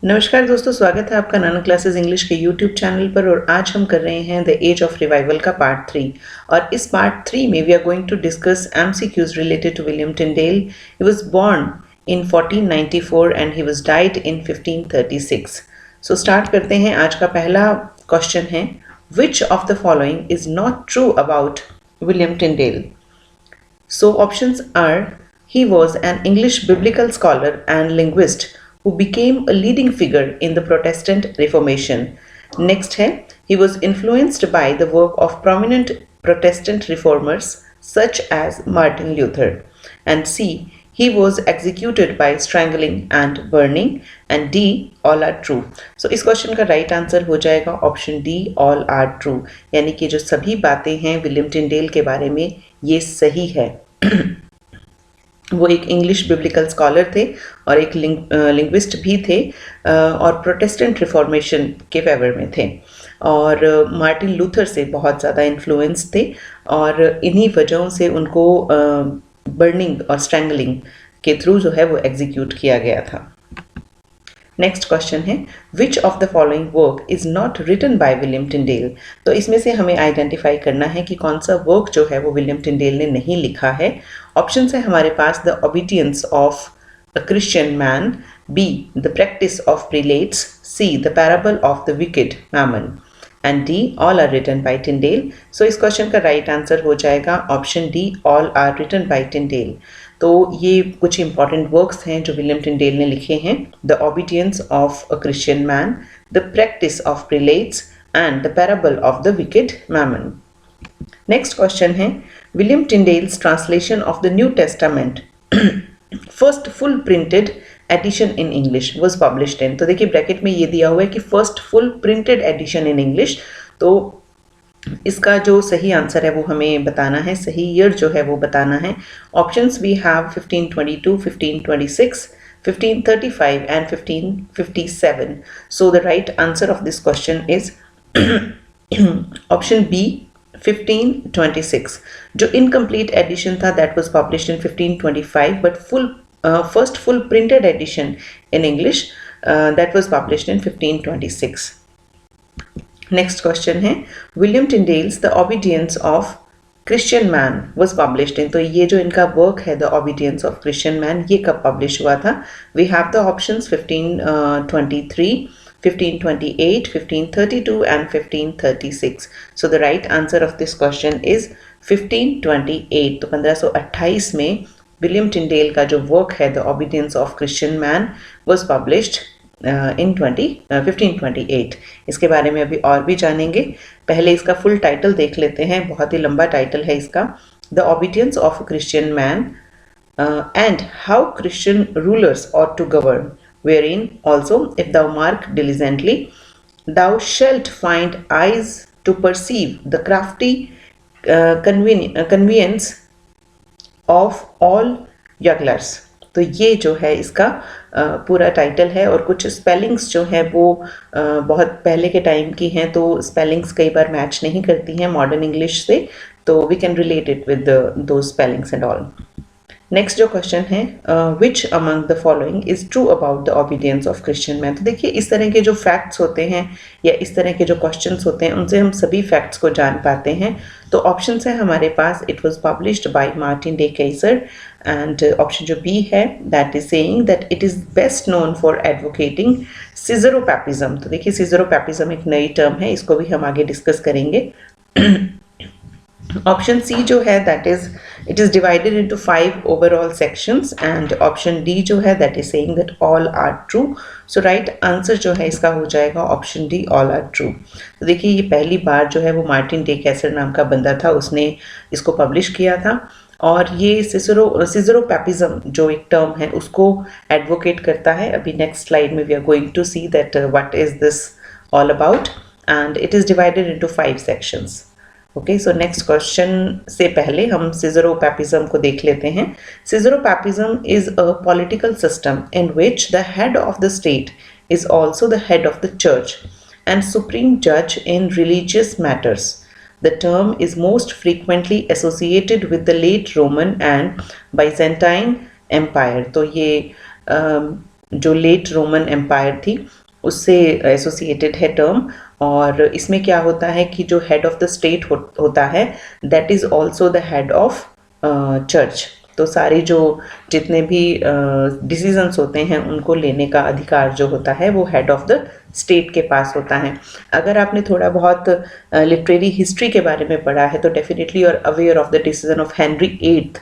नमस्कार दोस्तों, स्वागत है आपका नानो क्लासेस इंग्लिश के यूट्यूब चैनल पर। और आज हम कर रहे हैं द एज ऑफ रिवाइवल का पार्ट 3। और इस पार्ट 3 में we are going to discuss MCQs related to William Tyndale. He was born in 1494 and he was died in 1536। So start करते हैं। आज का पहला क्वेश्चन है, which of the following is not true about William Tyndale? So options are: he was an English biblical scholar and linguist who became a leading figure in the Protestant Reformation. Next है, he was influenced by the work of prominent Protestant reformers such as Martin Luther. And C, he was executed by strangling and burning. And D, all are true. So इस question का right answer हो जाएगा option D, all are true. यानी कि जो सभी बातें हैं विलियम टिंडेल के बारे में ये सही है। वो एक इंग्लिश बिब्लिकल स्कॉलर थे और एक लिंग्विस्ट भी थे और प्रोटेस्टेंट रिफॉर्मेशन के फेवर में थे और मार्टिन लूथर से बहुत ज़्यादा इन्फ्लुएंस थे और इन्हीं वजहों से उनको बर्निंग और स्ट्रैंगलिंग के थ्रू जो है वो एग्जीक्यूट किया गया था। नेक्स्ट क्वेश्चन है, which of the following work is not written by William Tyndale? तो इसमें से हमें आइडेंटिफाई करना है कि कौन सा वर्क जो है वो विलियम टिंडेल ने नहीं लिखा है। ऑप्शन है हमारे पास the obedience of a Christian man, B the practice of prelates, C the parable of the wicked mammon and D all are written by Tyndale. So इस क्वेश्चन का राइट आंसर हो जाएगा option D, all are written by Tyndale. तो ये कुछ important works हैं जो William Tyndale ने लिखे हैं: the obedience of a Christian man, the practice of prelates and the parable of the wicked mammon. Next question है, William Tyndale's translation of the New Testament first full printed edition in English was published in. तो देखिए bracket में ये दिया हुआ है कि first full printed edition in English. तो इसका जो सही आंसर है वो हमें बताना है, सही ईयर जो है वो बताना है। Options we have 1522, 1526, 1535 and 1557। So the right answer of this question is option B, 1526। जो इनकम्प्लीट एडिशन था that was published in 1525, but first full printed edition in English that was published in 1526। Next question है, William Tyndale's the obedience of Christian man was published in. तो ये जो इनका work है the obedience of Christian man, ये कब publish हुआ था? We have the options 1523, 1528, 1532 and 1536। So the right answer of this question is 1528। तो 1528 में विलियम टिंडेल का जो वर्क है the obedience of Christian man was published इन 1528। इसके बारे में अभी और भी जानेंगे। पहले इसका फुल टाइटल देख लेते हैं, बहुत ही लंबा टाइटल है इसका। The obedience of Christian man and how Christian rulers ought to govern, wherein also if thou mark diligently, thou shalt find eyes to perceive the crafty convenience of all jugglers। तो ये जो है इसका पूरा title है और कुछ spellings जो है वो बहुत पहले के टाइम की हैं, तो स्पेलिंग्स कई बार मैच नहीं करती हैं मॉडर्न इंग्लिश से, तो we can relate it with those spellings and all. Next जो क्वेश्चन है, which among the following is true about the obedience of Christian man? तो देखिए इस तरह के जो फैक्ट्स होते हैं या इस तरह के जो क्वेश्चंस होते हैं उनसे हम सभी फैक्ट्स को जान पाते हैं। तो ऑप्शन है हमारे पास, it was published by Martin de Keyser and option जो बी है that is saying that it is best known for advocating caesaropapism. तो देखिए सिजरोपैपिज्म एक नई टर्म है, इसको भी हम आगे डिस्कस करेंगे। ऑप्शन सी जो है that is it is divided into 5 overall sections and option D जो है that is saying that all are true. So right answer जो है इसका हो जाएगा option D, all are true. तो देखिए ये पहली बार जो है वो मार्टिन डे केसर नाम का बंदा था, उसने इसको पब्लिश किया था और ये सिजरोपैपिज्म जो एक टर्म है उसको एडवोकेट करता है। अभी नेक्स्ट स्लाइड में we are going to see that what is this all about and it is divided into 5 sections. Okay, so next question से पहले हम सिजरोपैपिज्म को देख लेते हैं। Caesaropapism is a political system in which the head of the state is also the head of the church and supreme जज in religious matters. The term is most frequently associated with the late Roman and Byzantine Empire. तो ये जो late Roman empire थी उससे associated है term. और इसमें क्या होता है कि जो हेड ऑफ द स्टेट होता है that is also the head of church. तो सारे जो जितने भी डिसीजंस होते हैं उनको लेने का अधिकार जो होता है वो हेड ऑफ द स्टेट के पास होता है। अगर आपने थोड़ा बहुत लिटरेरी हिस्ट्री के बारे में पढ़ा है तो डेफिनेटली और aware of the decision of Henry eighth,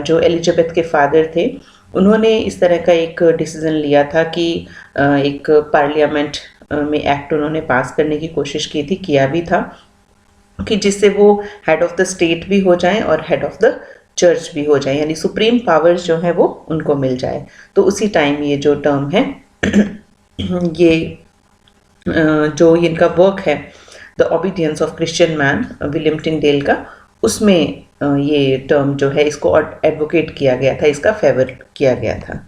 जो एलिजाबेथ के फादर थे। उन्होंने इस तरह का एक डिसीजन लिया था कि एक पार्लियामेंट में एक्ट उन्होंने पास करने की कोशिश की थी, किया भी था, कि जिससे वो हेड ऑफ द स्टेट भी हो जाए और हेड ऑफ द चर्च भी हो जाए, यानी सुप्रीम पावर्स जो है वो उनको मिल जाए। तो उसी टाइम ये जो टर्म है ये जो इनका वर्क है the obedience of Christian man William Tyndale का, उसमें ये टर्म जो है इसको एडवोकेट किया गया था, इसका फेवर किया गया था।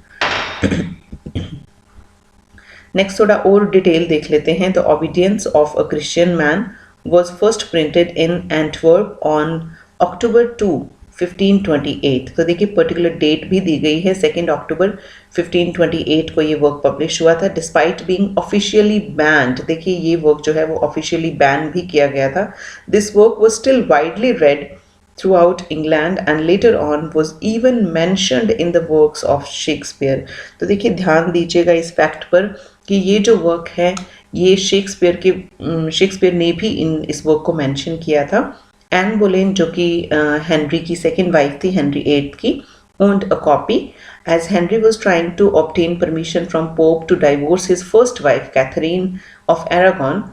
नेक्स्ट थोड़ा और डिटेल देख लेते हैं। The obedience of a Christian man was first printed in Antwerp on October 2, 1528। तो देखिए पर्टिकुलर डेट भी दी गई है, 2 अक्टूबर 1528 को ये वर्क पब्लिश हुआ था। डिस्पाइट बीइंग ऑफिशियली बैंड, देखिए ये वर्क जो है वो ऑफिशियली बैन भी किया गया था। This work was still widely read throughout England and later on was even mentioned in the works of Shakespeare। तो देखिए ध्यान दीजिएगा इस फैक्ट पर कि ये जो वर्क है ये शेक्सपियर ने भी इस वर्क को मेंशन किया था। एन बोलेन जो कि हेनरी की सेकेंड वाइफ थी, हेनरी एट्थ की, owned a copy as Henry was trying to obtain permission from Pope to divorce his first wife Catherine of Aragon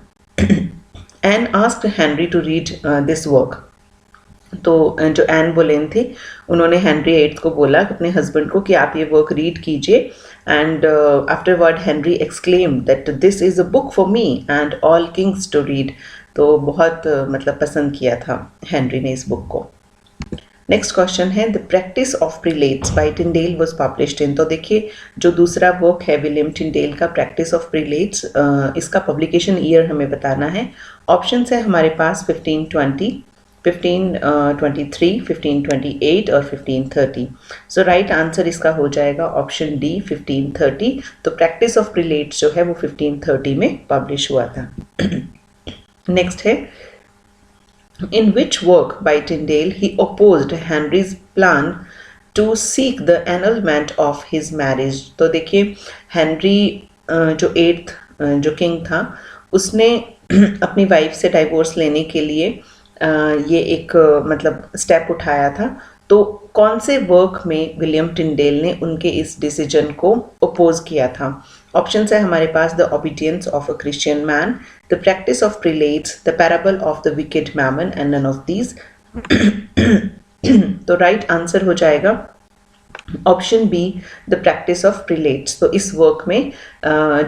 and asked Henry to read this work। तो जो N बोलेन थी उन्होंने Henry eighth को बोला अपने husband को कि आप ये वर्क रीड कीजिए। And afterward Henry exclaim that this is a book for me and all kings to read. तो बहुत मतलब पसंद किया था हेनरी ने इस बुक को। नेक्स्ट क्वेश्चन है the practice of prelates by Tyndale was published in. तो देखिए जो दूसरा वर्क है विलियम टिंडेल का प्रैक्टिस ऑफ प्रीलेट्स, इसका पब्लिकेशन ईयर हमें बताना है। ऑप्शन है हमारे पास 1520, 1523, 1528 और 1530। सो राइट आंसर इसका हो जाएगा ऑप्शन डी 1530। तो प्रैक्टिस ऑफ प्रीलेट्स जो है वो 1530 में पब्लिश हुआ था। नेक्स्ट है in which work by Tyndale he opposed Henry's plan to seek the annulment of his marriage। तो देखिए हेनरी जो एट्थ जो किंग था उसने अपनी वाइफ से डाइवोर्स लेने के लिए ये एक मतलब स्टेप उठाया था। तो कौन से वर्क में विलियम टिंडेल ने उनके इस डिसीजन को ओपोज किया था? ऑप्शन है हमारे पास the obedience of a Christian man, the practice of prelates, the parable of the wicked mammon and none of these. तो राइट आंसर हो जाएगा option B the practice of prelates. तो इस वर्क में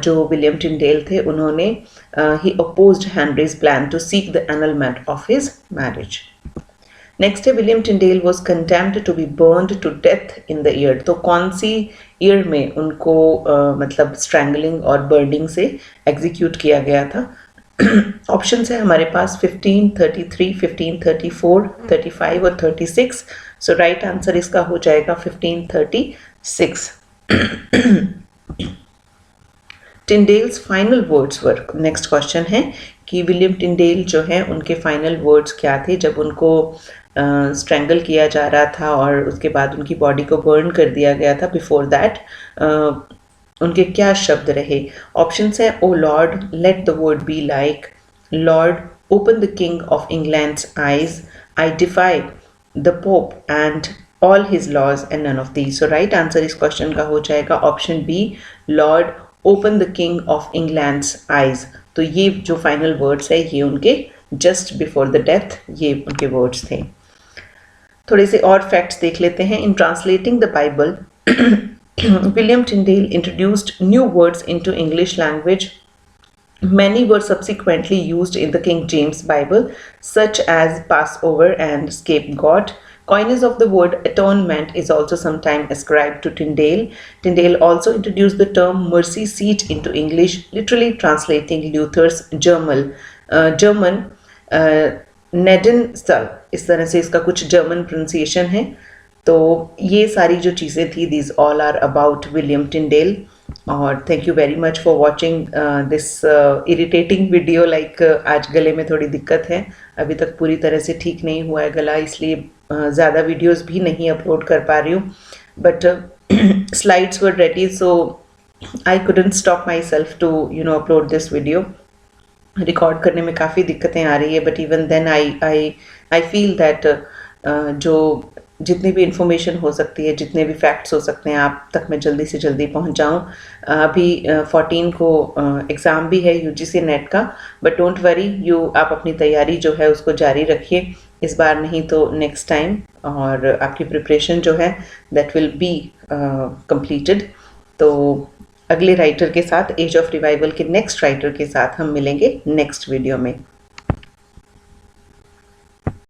जो विलियम टिंडेल थे उन्होंने ही opposed Henry's plan to seek the annulment of his marriage. Next है William Tyndale was condemned to be burned to death in the year. तो कौन सी ईयर में उनको मतलब स्ट्रैंगलिंग और बर्निंग से एग्जीक्यूट किया गया था? ऑप्शन है हमारे पास 1533, 1534, 35 और 36। सो राइट आंसर इसका हो जाएगा 1536। Tyndale's final words were, next question है कि विलियम टिंडेल जो है उनके फाइनल वर्ड्स क्या थे जब उनको स्ट्रैंगल किया जा रहा था और उसके बाद उनकी बॉडी को बर्न कर दिया गया था। बिफोर दैट उनके क्या शब्द रहे? ऑप्शन है O Lord let the word be like, Lord open the king of England's eyes, I defy the pope and all his laws and none of these. So right answer इस question का हो जाएगा option B Lord open the king of England's eyes. तो ये जो final words है ये उनके जस्ट बिफोर द डेथ ये उनके वर्ड्स थे। थोड़े से और फैक्ट्स देख लेते हैं। In translating the Bible William Tyndale introduced new words into English language. Many were subsequently used in the King James Bible, such as Passover and scapegoat. Coinage of the word atonement is also sometimes ascribed to Tyndale. Tyndale also introduced the term mercy seat into English, literally translating Luther's German Nedenstall। इस तरह से इसका कुछ German pronunciation है। तो ये सारी जो चीज़ें थी these all are about William Tyndale. और thank you very much for watching this irritating video. Like आज गले में थोड़ी दिक्कत है, अभी तक पूरी तरह से ठीक नहीं हुआ है गला, इसलिए ज़्यादा वीडियोस भी नहीं अपलोड कर पा रही हूँ। But slides were ready, so I couldn't stop myself to upload this video। Record करने में काफ़ी दिक्कतें आ रही है, but even then I feel that जो जितनी भी इंफॉर्मेशन हो सकती है, जितने भी फैक्ट्स हो सकते हैं, आप तक मैं जल्दी से जल्दी पहुंच जाऊं। अभी 14 को एग्ज़ाम भी है यूजीसी नेट का, बट डोंट वरी, आप अपनी तैयारी जो है उसको जारी रखिए, इस बार नहीं तो नेक्स्ट टाइम, और आपकी प्रिपरेशन जो है दैट विल बी कंप्लीटेड। तो अगले राइटर के साथ, एज ऑफ रिवाइवल के नेक्स्ट राइटर के साथ हम मिलेंगे नेक्स्ट वीडियो में।